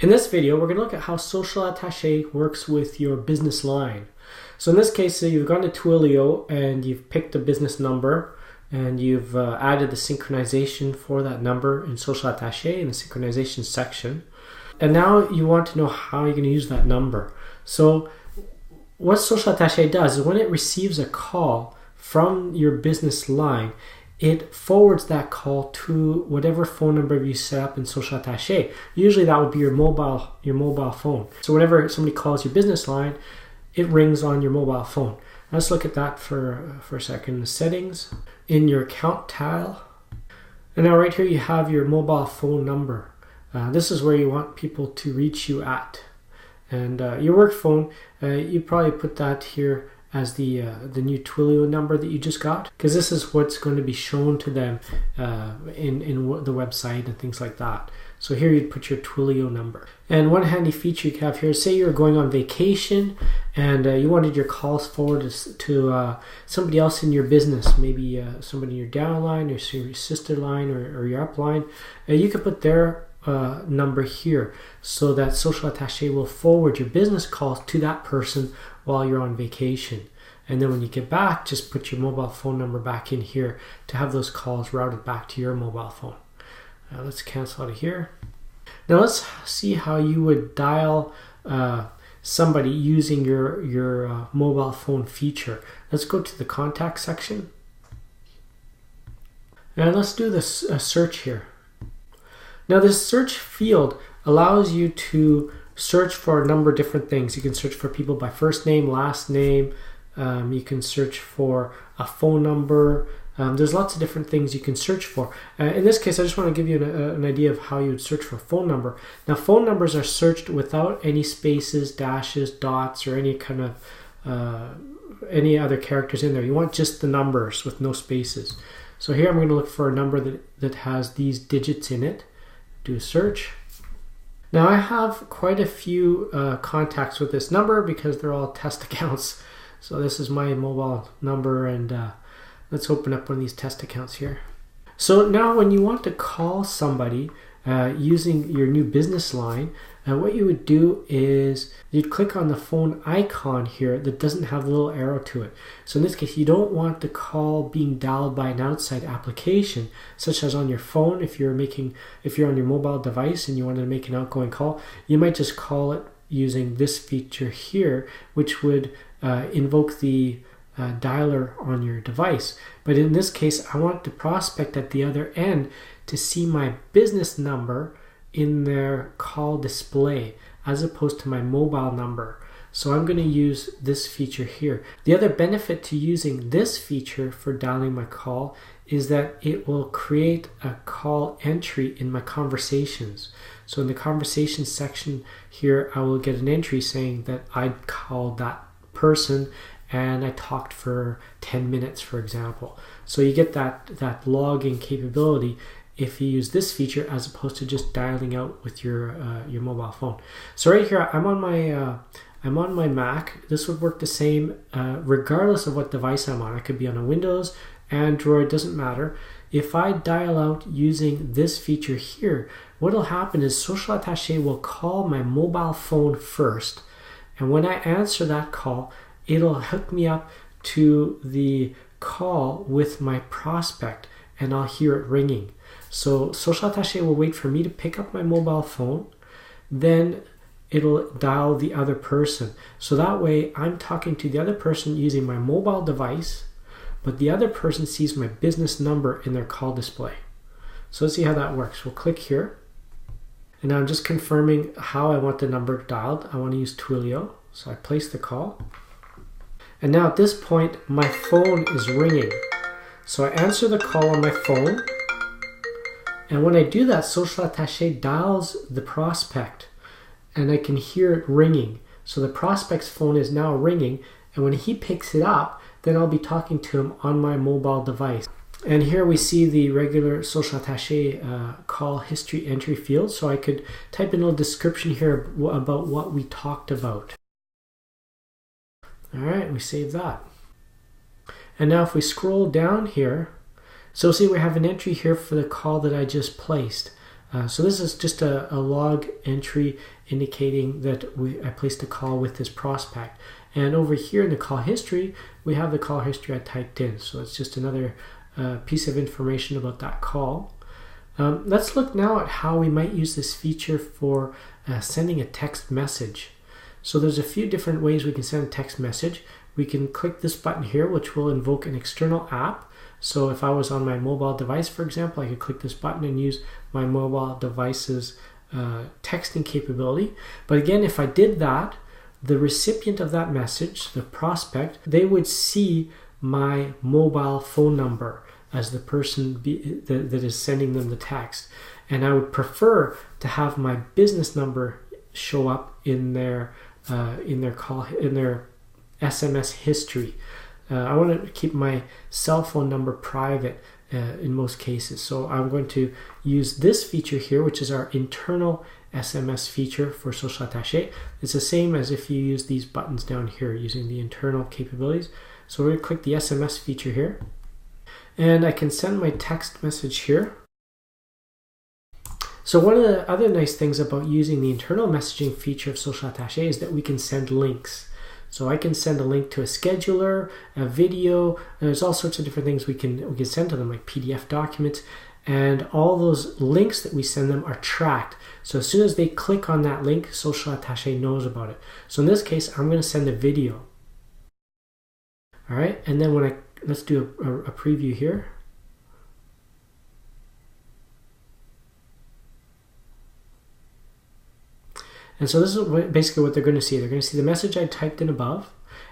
In this video, we're going to look at how Social Attaché works with your business line. So in this case, you've gone to Twilio and you've picked a business number and you've added the synchronization for that number in Social Attaché in the synchronization section. And now you want to know how you're going to use that number. So what Social Attaché does is when it receives a call from your business line, it forwards that call to whatever phone number you set up in Social Attaché. Usually that would be your mobile phone. So whenever somebody calls your business line, it rings on your mobile phone. Let's look at that for a second. The settings, in your account tile. And now right here you have your mobile phone number. This is where you want people to reach you at. And your work phone, you probably put that here as the new Twilio number that you just got, because this is what's going to be shown to them in the website and things like that. So here you'd put your Twilio number. And one handy feature you have here, say you're going on vacation and you wanted your calls forwarded to somebody else in your business, maybe somebody in your downline or your sister line or your upline. You could put their number here so that Social Attaché will forward your business calls to that person while you're on vacation. And then when you get back, just put your mobile phone number back in here to have those calls routed back to your mobile phone. Let's cancel out of here. Now let's see how you would dial somebody using your mobile phone feature. Let's go to the contact section. And let's do this search here. Now this search field allows you to search for a number of different things. You can search for people by first name, last name. You can search for a phone number. There's lots of different things you can search for. In this case, I just want to give you an idea of how you would search for a phone number. Now, phone numbers are searched without any spaces, dashes, dots, or any kind of any other characters in there. You want just the numbers with no spaces. So here I'm going to look for a number that has these digits in it. Do a search. Now I have quite a few contacts with this number because they're all test accounts. So this is my mobile number, and let's open up one of these test accounts here. So now when you want to call somebody using your new business line, what you would do is you'd click on the phone icon here that doesn't have the little arrow to it. So in this case, you don't want the call being dialed by an outside application, such as on your phone. If you're on your mobile device and you wanted to make an outgoing call, you might just call it using this feature here, which would invoke the dialer on your device. But in this case, I want the prospect at the other end to see my business number in their call display as opposed to my mobile number. So I'm going to use this feature here. The other benefit to using this feature for dialing my call is that it will create a call entry in my conversations. So in the conversation section here, I will get an entry saying that I called that person and I talked for 10 minutes, for example. So you get that logging capability if you use this feature as opposed to just dialing out with your mobile phone. So right here, I'm on my Mac. This would work the same regardless of what device I'm on. I could be on a Windows, Android, doesn't matter. If I dial out using this feature here, what will happen is Social Attaché will call my mobile phone first, and when I answer that call, it'll hook me up to the call with my prospect, and I'll hear it ringing. So Social Attaché will wait for me to pick up my mobile phone, then it'll dial the other person. So that way I'm talking to the other person using my mobile device, but the other person sees my business number in their call display. So let's see how that works. We'll click here. And now I'm just confirming how I want the number dialed. I want to use Twilio. So I place the call. And now at this point, my phone is ringing. So I answer the call on my phone. And when I do that, Social Attaché dials the prospect and I can hear it ringing. So the prospect's phone is now ringing, and when he picks it up, then I'll be talking to him on my mobile device. And here we see the regular Social Attaché call history entry field. So I could type in a little description here about what we talked about. All right, we save that. And now if we scroll down here, so see we have an entry here for the call that I just placed. So this is just a log entry indicating that I placed a call with this prospect. And over here in the call history, we have the call history I typed in. So it's just another piece of information about that call. Let's look now at how we might use this feature for sending a text message. So there's a few different ways we can send a text message. We can click this button here, which will invoke an external app. So if I was on my mobile device, for example, I could click this button and use my mobile device's texting capability. But again, if I did that, the recipient of that message, the prospect, they would see my mobile phone number as the person that is sending them the text. And I would prefer to have my business number show up in their SMS history. I want to keep my cell phone number private in most cases. So I'm going to use this feature here, which is our internal SMS feature for Social Attaché. It's the same as if you use these buttons down here using the internal capabilities. So we're going to click the SMS feature here. And I can send my text message here. So one of the other nice things about using the internal messaging feature of Social Attaché is that we can send links. So I can send a link to a scheduler, a video, and there's all sorts of different things we can send to them, like PDF documents, and all those links that we send them are tracked. So as soon as they click on that link, Social Attaché knows about it. So in this case, I'm going to send a video. All right, and then let's do a preview here. And so this is basically what they're going to see. They're going to see the message I typed in above,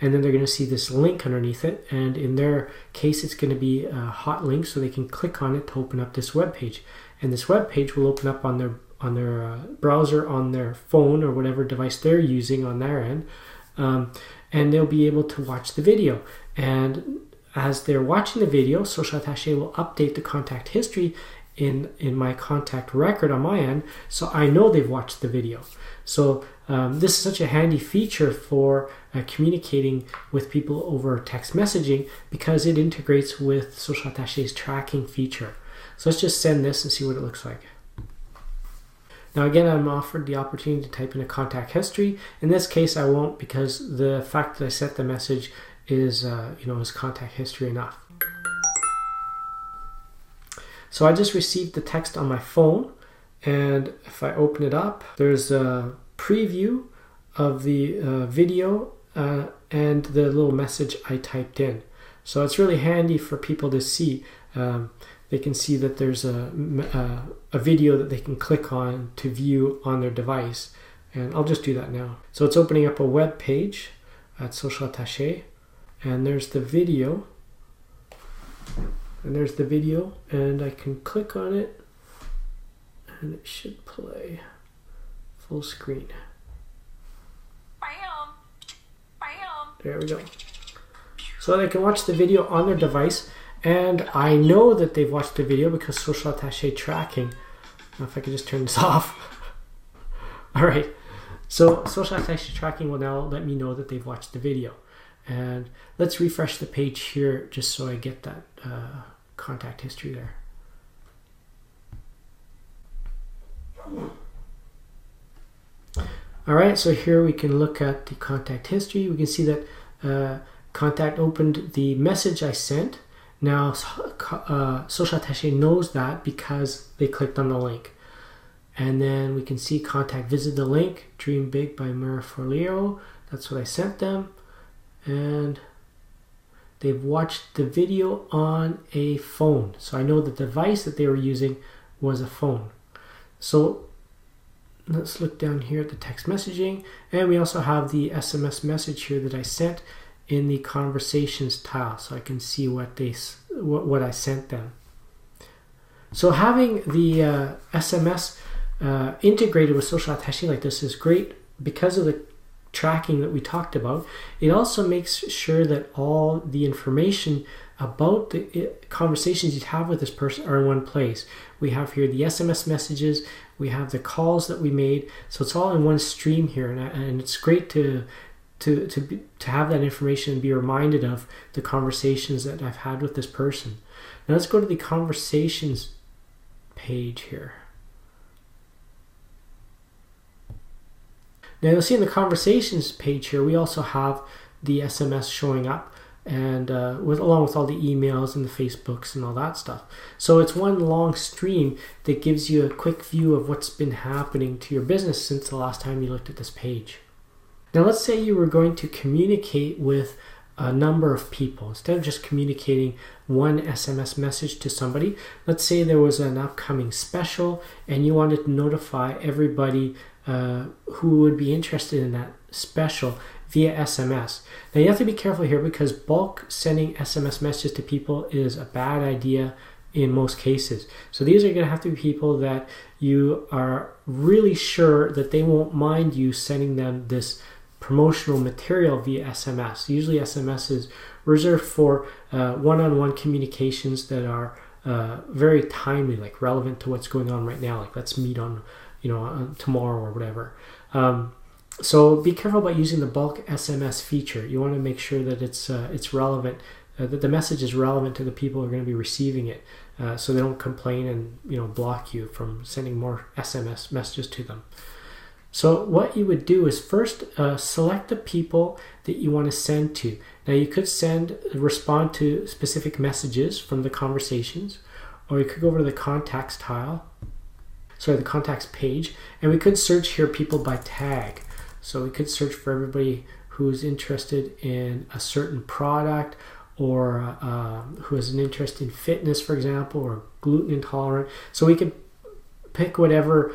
and then they're going to see this link underneath it. And in their case, it's going to be a hot link, so they can click on it to open up this web page. And this web page will open up on their browser, on their phone, or whatever device they're using on their end, and they'll be able to watch the video. And as they're watching the video, Social Attaché will update the contact history in my contact record on my end, so I know they've watched the video. So this is such a handy feature for communicating with people over text messaging because it integrates with Social Attaché's tracking feature. So let's just send this and see what it looks like. Now again, I'm offered the opportunity to type in a contact history. In this case, I won't, because the fact that I sent the message is contact history enough. So I just received the text on my phone, and if I open it up, there's a preview of the video and the little message I typed in. So it's really handy for people to see. They can see that there's a video that they can click on to view on their device. And I'll just do that now. So it's opening up a web page at Social Attaché, and there's the video. And there's the video, and I can click on it, and it should play full screen. Bam! Bam! There we go. So they can watch the video on their device, and I know that they've watched the video because Social Attaché tracking. Now if I could just turn this off. All right. So Social Attaché tracking will now let me know that they've watched the video. And let's refresh the page here just so I get that contact history there. All right, so here we can look at the contact history. We can see that contact opened the message I sent. Now Social Attaché knows that because they clicked on the link. And then we can see contact visited the link, Dream Big by Mira Forleo. That's what I sent them. And they've watched the video on a phone. So I know the device that they were using was a phone. So let's look down here at the text messaging. And we also have the SMS message here that I sent in the conversations tile. So I can see what I sent them. So having the SMS integrated with Social Attaché like this is great because of the tracking that we talked about. It also makes sure that all the information about the conversations you have with this person are in one place. We have here the SMS messages, we have the calls that we made, so it's all in one stream here, and it's great to have that information and be reminded of the conversations that I've had with this person. Now let's go to the conversations page here. Now you'll see in the conversations page here, we also have the SMS showing up, and along with all the emails and the Facebooks and all that stuff. So it's one long stream that gives you a quick view of what's been happening to your business since the last time you looked at this page. Now let's say you were going to communicate with a number of people. Instead of just communicating one SMS message to somebody, let's say there was an upcoming special and you wanted to notify everybody who would be interested in that special via SMS. Now you have to be careful here because bulk sending SMS messages to people is a bad idea in most cases. So these are going to have to be people that you are really sure that they won't mind you sending them this promotional material via SMS. Usually SMS is reserved for one-on-one communications that are very timely, like relevant to what's going on right now. Like let's meet on, tomorrow or whatever. So be careful about using the bulk SMS feature. You want to make sure that it's relevant, that the message is relevant to the people who are going to be receiving it, so they don't complain and block you from sending more SMS messages to them. So what you would do is first select the people that you want to send to. Now you could respond to specific messages from the conversations, or you could go over to the contacts page, and we could search here people by tag. So we could search for everybody who's interested in a certain product, or who has an interest in fitness, for example, or gluten intolerant. So we could pick whatever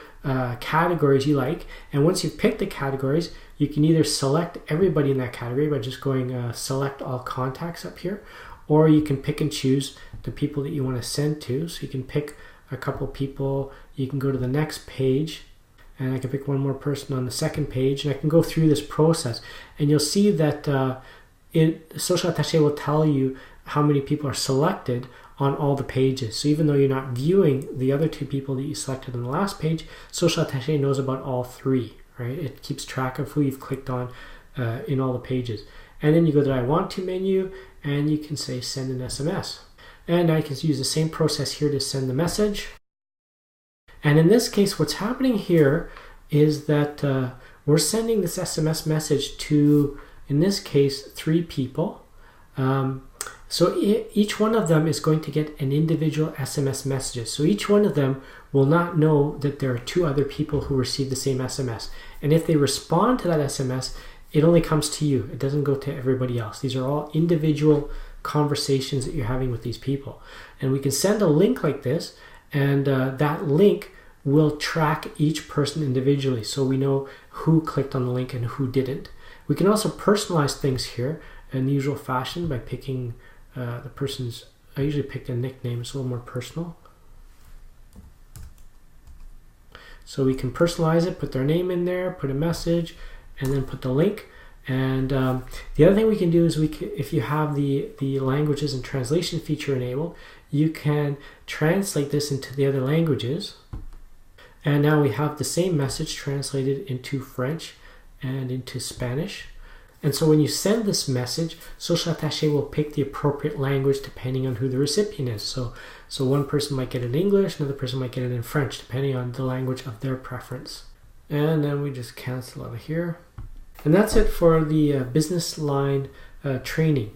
categories you like, and once you've picked the categories, you can either select everybody in that category by just going select all contacts up here, or you can pick and choose the people that you want to send to. So you can pick a couple people, you can go to the next page, and I can pick one more person on the second page, and I can go through this process, and you'll see that Social Attaché will tell you how many people are selected on all the pages. So even though you're not viewing the other two people that you selected on the last page, Social Attaché knows about all three, right? It keeps track of who you've clicked on in all the pages. And then you go to the I want to menu, and you can say send an SMS. And I can use the same process here to send the message. And in this case, what's happening here is that we're sending this SMS message to, in this case, 3 people. So each one of them is going to get an individual SMS messages. So each one of them will not know that there are 2 other people who received the same SMS. And if they respond to that SMS, it only comes to you. It doesn't go to everybody else. These are all individual conversations that you're having with these people. And we can send a link like this, and that link will track each person individually. So we know who clicked on the link and who didn't. We can also personalize things here in the usual fashion by picking the person's, I usually pick a nickname, it's a little more personal. So we can personalize it, put their name in there, put a message, and then put the link. And the other thing we can do is if you have the languages and translation feature enabled, you can translate this into the other languages. And now we have the same message translated into French and into Spanish. And so when you send this message, Social Attaché will pick the appropriate language depending on who the recipient is. So one person might get it in English, another person might get it in French, depending on the language of their preference. And then we just cancel out of here. And that's it for the business line training.